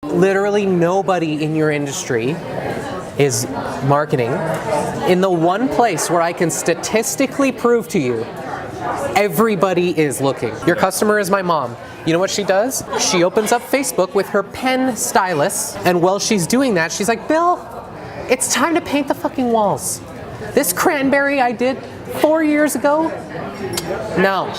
Literally nobody in your industry is marketing. In the one place where I can statistically prove to you everybody is looking. Your customer is my mom. You know what she does? She opens up Facebook with her pen stylus, and while she's doing that, she's like, Bill, it's time to paint the fucking walls. This cranberry I did 4 years ago, no,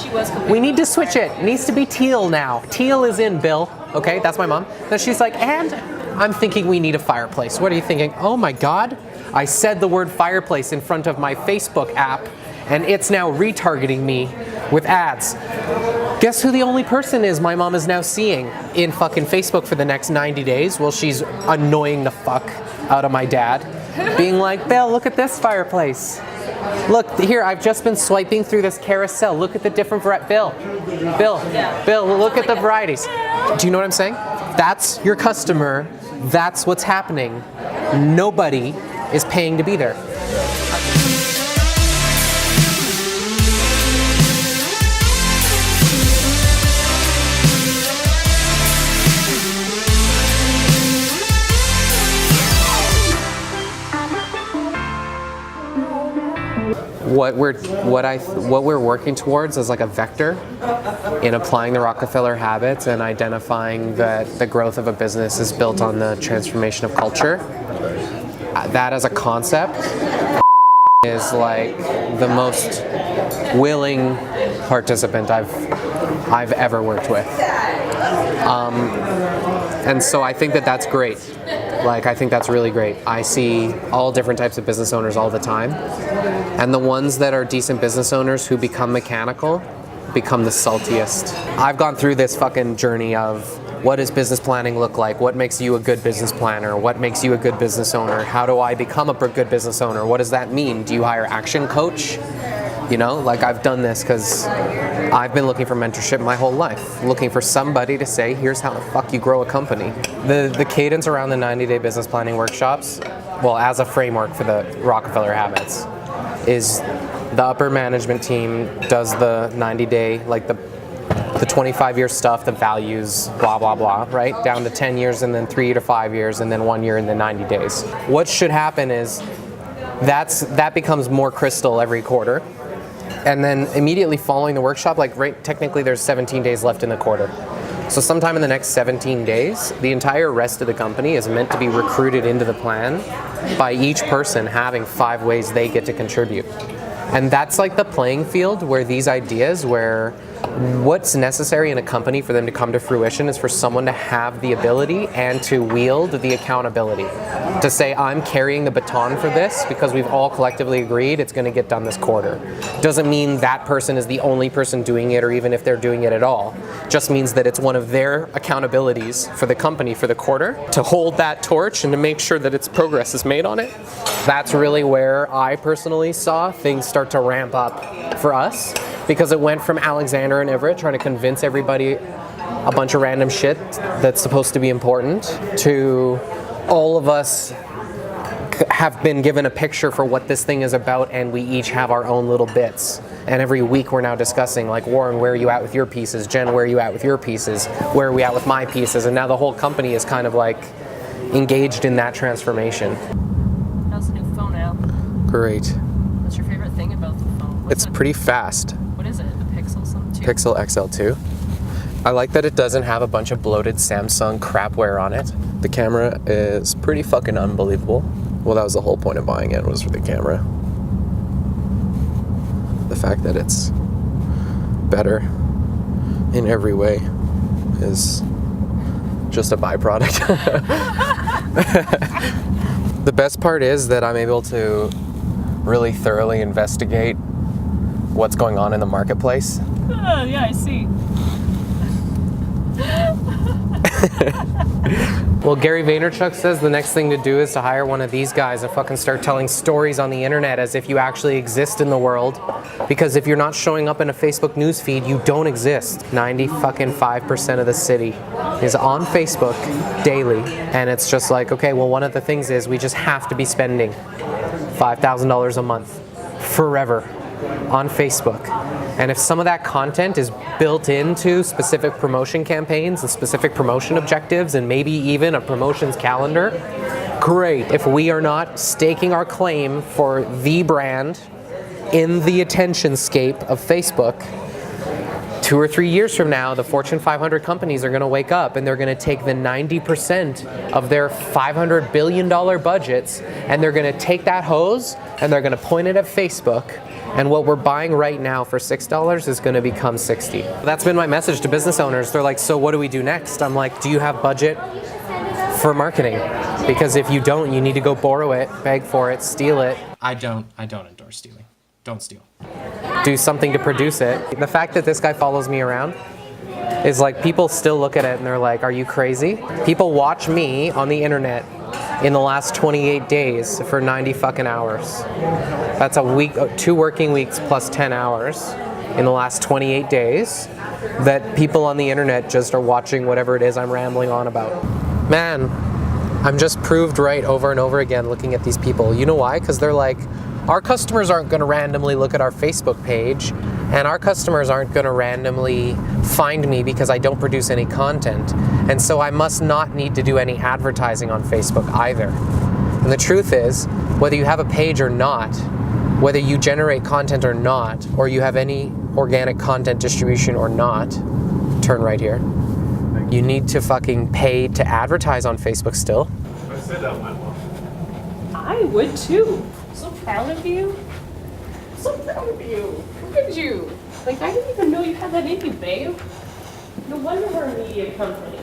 we need to switch it. It needs to be teal now. Teal is in, Bill. Okay, that's my mom. Then she's like, and I'm thinking we need a fireplace. What are you thinking? Oh my God, I said the word fireplace in front of my Facebook app, and it's now retargeting me with ads. Guess who the only person is my mom is now seeing in fucking Facebook for the next 90 days? Well, she's annoying the fuck out of my dad, being like, Bill, look at this fireplace. Look, here, I've just been swiping through this carousel. Look at the different Bill, look at the varieties. Do you know what I'm saying? That's your customer. That's what's happening. Nobody is paying to be there. What we're working towards is like a vector in applying the Rockefeller habits and identifying that the growth of a business is built on the transformation of culture. That as a concept is like the most willing participant I've ever worked with. And so I think that that's great. Like, I think that's really great. I see all different types of business owners all the time. And the ones that are decent business owners who become mechanical become the saltiest. I've gone through this fucking journey of what does business planning look like? What makes you a good business planner? What makes you a good business owner? How do I become a good business owner? What does that mean? Do you hire action coach? You know, like I've done this because I've been looking for mentorship my whole life, looking for somebody to say, here's how the fuck you grow a company. The cadence around the 90-day business planning workshops, well, as a framework for the Rockefeller habits, is the upper management team does the 90-day, like the 25-year stuff, the values, blah, blah, blah, right? Down to 10 years and then 3 to 5 years and then 1 year and then 90 days. What should happen is that becomes more crystal every quarter. And then immediately following the workshop, like technically there's 17 days left in the quarter. So sometime in the next 17 days, the entire rest of the company is meant to be recruited into the plan by each person having 5 ways they get to contribute. And that's like the playing field where these ideas, where what's necessary in a company for them to come to fruition is for someone to have the ability and to wield the accountability. To say, I'm carrying the baton for this because we've all collectively agreed it's going to get done this quarter. Doesn't mean that person is the only person doing it or even if they're doing it at all. Just means that it's one of their accountabilities for the company for the quarter to hold that torch and to make sure that its progress is made on it. That's really where I personally saw things start to ramp up for us, because it went from Alexander and Everett trying to convince everybody a bunch of random shit that's supposed to be important to all of us have been given a picture for what this thing is about, and we each have our own little bits. And every week we're now discussing, like, Warren, where are you at with your pieces? Jen, where are you at with your pieces? Where are we at with my pieces? And now the whole company is kind of like engaged in that transformation. How's the new phone out? Great. What's your favorite thing about the phone? It's pretty fast. What is it? A Pixel something? Pixel XL2. I like that it doesn't have a bunch of bloated Samsung crapware on it. The camera is pretty fucking unbelievable. Well, that was the whole point of buying it, was for the camera. The fact that it's better in every way is just a byproduct. The best part is that I'm able to really thoroughly investigate what's going on in the marketplace. Yeah, I see. Well, Gary Vaynerchuk says the next thing to do is to hire one of these guys and fucking start telling stories on the internet as if you actually exist in the world. Because if you're not showing up in a Facebook news feed, you don't exist. 95% of the city is on Facebook daily. And it's just like, okay, well, one of the things is we just have to be spending $5,000 a month forever. on Facebook. And if some of that content is built into specific promotion campaigns and specific promotion objectives and maybe even a promotions calendar, great. If we are not staking our claim for the brand in the attention scape of Facebook, 2 or 3 years from now, the Fortune 500 companies are going to wake up and they're going to take the 90% of their $500 billion budgets and they're going to take that hose and they're going to point it at Facebook. And what we're buying right now for $6 is going to become $60. That's been my message to business owners. They're like, so what do we do next? I'm like, do you have budget for marketing? Because if you don't, you need to go borrow it, beg for it, steal it. I don't endorse stealing. Don't steal. Do something to produce it. The fact that this guy follows me around is like, people still look at it and they're like, are you crazy? People watch me on the internet in the last 28 days for 90 fucking hours. That's a week, 2 working weeks plus 10 hours in the last 28 days that people on the internet just are watching whatever it is I'm rambling on about. Man, I'm just proved right over and over again looking at these people. You know why? Because they're like, our customers aren't going to randomly look at our Facebook page, and our customers aren't going to randomly find me because I don't produce any content. And so I must not need to do any advertising on Facebook either. And the truth is, whether you have a page or not, whether you generate content or not, or you have any organic content distribution or not, turn right here, you need to fucking pay to advertise on Facebook still. I would too. So proud of you. So proud of you. Look at you. Like, I didn't even know you had that in you, babe. No wonder we're a media company.